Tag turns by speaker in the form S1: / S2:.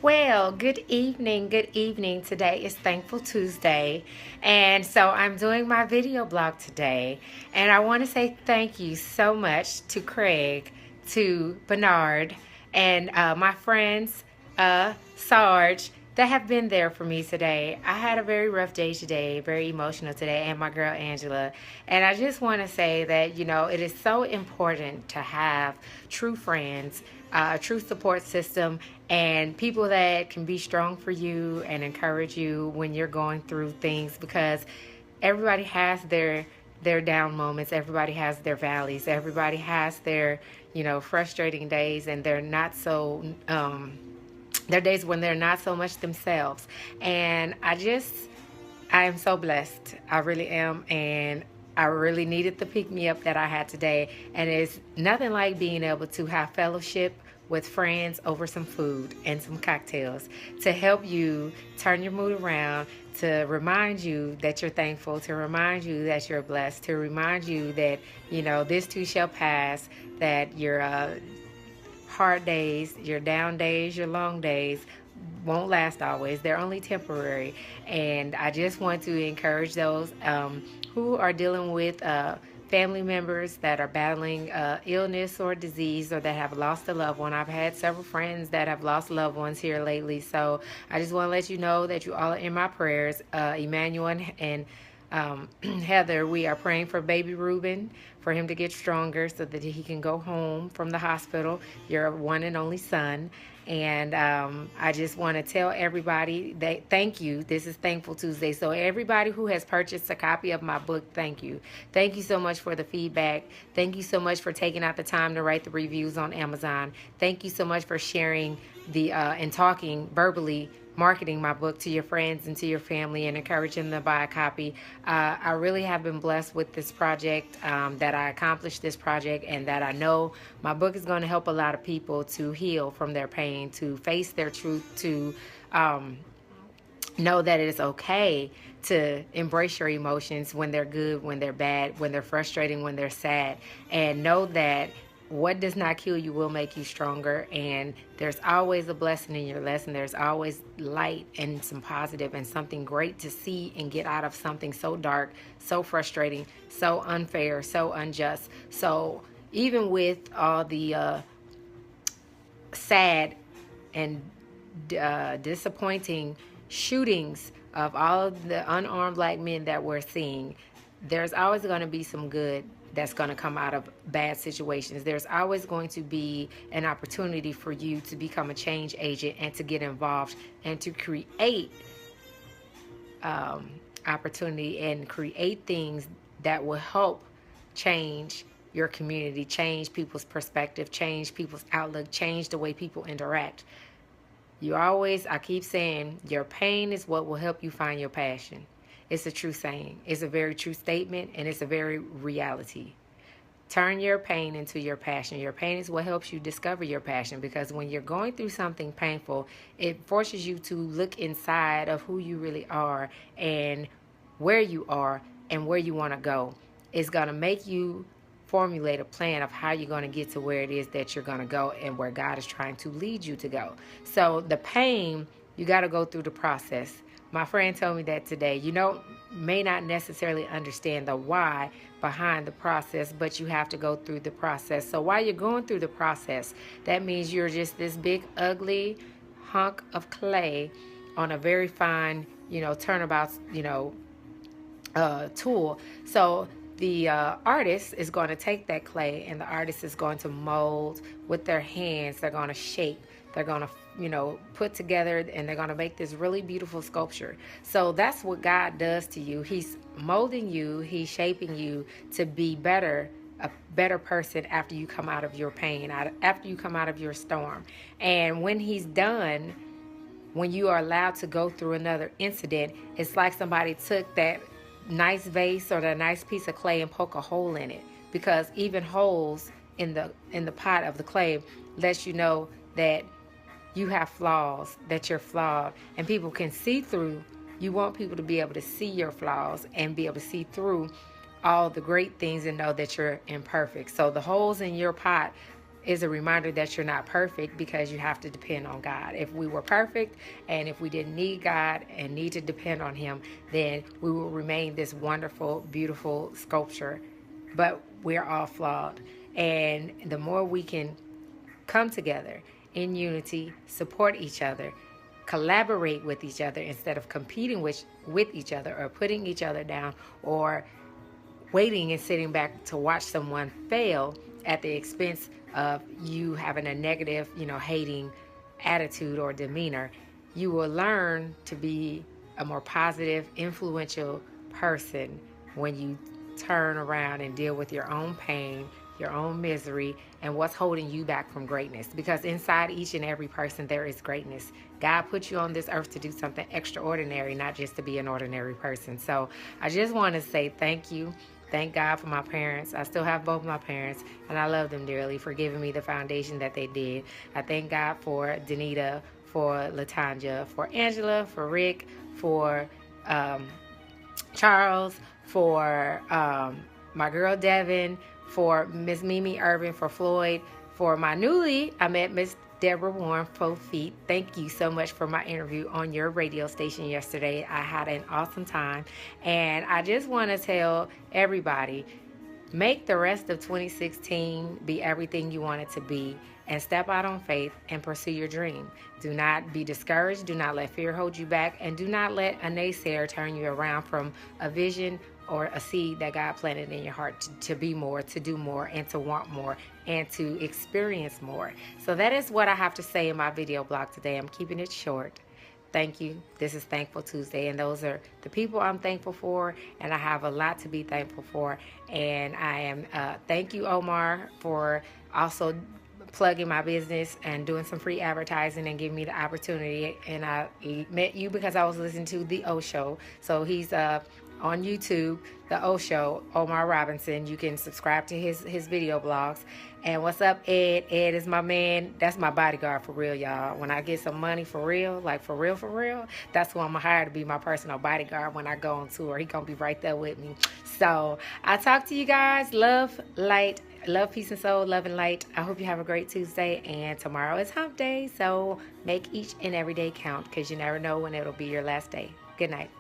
S1: Well, good evening. Good evening. Today is Thankful Tuesday. And so I'm doing my video blog today. And I want to say thank you so much to Craig, to Bernard, and my friends, Sarge, that have been there for me today. I had a very rough day today, very emotional today, and my girl Angela. And I just want to say that, it is so important to have true friends, a true support system, and people that can be strong for you and encourage you when you're going through things, because everybody has their down moments, everybody has their valleys, everybody has their frustrating days, and they're not so there are days when they're not so much themselves. And I am so blessed. I really am. And I really needed the pick me up that I had today. And it's nothing like being able to have fellowship with friends over some food and some cocktails to help you turn your mood around, to remind you that you're thankful, to remind you that you're blessed, to remind you that, this too shall pass, that your hard days, your down days, your long days won't last always. They're only temporary. And I just want to encourage those who are dealing with family members that are battling illness or disease, or that have lost a loved one. I've had several friends that have lost loved ones here lately. So I just want to let you know that you all are in my prayers. Emmanuel and Heather, we are praying for baby Reuben, for him to get stronger so that he can go home from the hospital, your one and only son. And I just want to tell everybody that thank you. This is Thankful Tuesday. So everybody who has purchased a copy of my book, thank you. Thank you so much for the feedback. Thank you so much for taking out the time to write the reviews on Amazon. Thank you so much for sharing and talking verbally, marketing my book to your friends and to your family, and encouraging them to buy a copy. I really have been blessed with this project, that I accomplished this project, and that I know my book is going to help a lot of people to heal from their pain, to face their truth, to know that it is okay to embrace your emotions when they're good, when they're bad, when they're frustrating, when they're sad, and know that what does not kill you will make you stronger. And there's always a blessing in your lesson. There's always light and some positive and something great to see and get out of something so dark, so frustrating, so unfair, so unjust. So even with all the sad and disappointing shootings of all of the unarmed black men that we're seeing, there's always going to be some good that's going to come out of bad situations. There's always going to be an opportunity for you to become a change agent and to get involved and to create opportunity and create things that will help change your community, change people's perspective, change people's outlook, change the way people interact. I keep saying, your pain is what will help you find your passion. It's a true saying. It's a very true statement, and it's a very reality. Turn your pain into your passion. Your pain is what helps you discover your passion, because when you're going through something painful, it forces you to look inside of who you really are and where you are and where you want to go. It's going to make you formulate a plan of how you're going to get to where it is that you're going to go and where God is trying to lead you to go. So the pain, you got to go through the process. My friend told me that today. May not necessarily understand the why behind the process, but you have to go through the process. So while you're going through the process, that means you're just this big, ugly hunk of clay on a very fine, turnabout, tool. So the artist is going to take that clay, and the artist is going to mold with their hands. They're going to shape. They're going to, put together, and they're going to make this really beautiful sculpture. So that's what God does to you. He's molding you. He's shaping you to be a better person after you come out of your pain, after you come out of your storm. And when he's done, when you are allowed to go through another incident, it's like somebody took that nice vase or that nice piece of clay and poke a hole in it, because even holes in the pot of the clay lets you know that you have flaws, that you're flawed, and people can see through. You want people to be able to see your flaws and be able to see through all the great things and know that you're imperfect. So the holes in your pot is a reminder that you're not perfect, because you have to depend on God. If we were perfect and if we didn't need God and need to depend on Him, then we will remain this wonderful, beautiful sculpture. But we're all flawed. And the more we can come together in unity, support each other, collaborate with each other instead of competing with each other or putting each other down or waiting and sitting back to watch someone fail at the expense of you having a negative, hating attitude or demeanor, you will learn to be a more positive, influential person when you turn around and deal with your own pain, your own misery, and what's holding you back from greatness. Because inside each and every person there is greatness. God put you on this earth to do something extraordinary, not just to be an ordinary person. So I just want to say thank you. Thank God for my parents. I still have both my parents, and I love them dearly for giving me the foundation that they did. I thank God for Danita, for Latanja, for Angela, for Rick, for Charles, for my girl Devin, for Miss Mimi Urban, for Floyd, for my newly, I met Miss Deborah Warren, 4 feet. Thank you so much for my interview on your radio station yesterday. I had an awesome time. And I just want to tell everybody, make the rest of 2016 be everything you want it to be, and step out on faith and pursue your dream. Do not be discouraged. Do not let fear hold you back. And do not let a naysayer turn you around from a vision or a seed that God planted in your heart to be more, to do more, and to want more, and to experience more. So that is what I have to say in my video blog today. I'm keeping it short. Thank you. This is Thankful Tuesday, and those are the people I'm thankful for, and I have a lot to be thankful for. And I am, thank you, Omar, for also plugging my business and doing some free advertising and giving me the opportunity. And I met you because I was listening to The O Show. So he's on YouTube, The O Show, Omar Robinson. You can subscribe to his video blogs. And what's up, Ed? Ed is my man. That's my bodyguard for real, y'all. When I get some money for real, like for real, that's who I'm gonna hire to be my personal bodyguard when I go on tour. He gonna be right there with me. So I'll talk to you guys. Love, light, love, peace, and soul, love and light. I hope you have a great Tuesday, and tomorrow is hump day. So make each and every day count, because you never know when it'll be your last day. Good night.